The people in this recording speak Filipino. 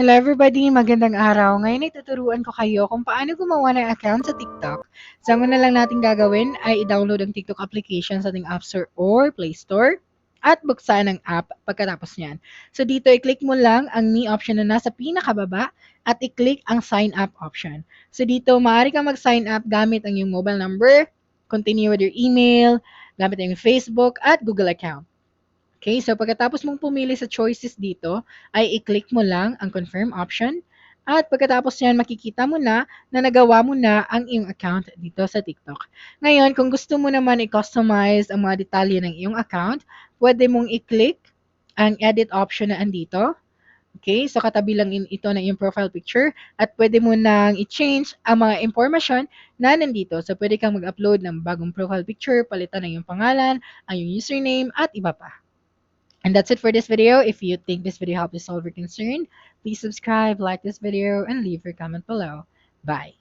Hello everybody, magandang araw. Ngayon ay tuturuan ko kayo kung paano gumawa ng account sa TikTok. So, ang una lang natin gagawin ay i-download ang TikTok application sa ating App Store or Play Store at buksan ang app pagkatapos niyan. So, dito i-click mo lang ang me option na nasa pinakababa at i-click ang sign up option. So, dito maaari kang mag-sign up gamit ang iyong mobile number, continue with your email, gamit ang iyong Facebook at Google account. Okay, so pagkatapos mong pumili sa choices dito, ay i-click mo lang ang confirm option at pagkatapos yan makikita mo na nagawa mo na ang iyong account dito sa TikTok. Ngayon, kung gusto mo naman i-customize ang mga detalye ng iyong account, pwede mong i-click ang edit option na andito. Okay, so katabi lang ito ng iyong profile picture at pwede mo nang i-change ang mga impormasyon na nandito. So pwede kang mag-upload ng bagong profile picture, palitan ng iyong pangalan, ang iyong username at iba pa. And that's it for this video. If you think this video helped you solve your concern, please subscribe, like this video, and leave your comment below. Bye.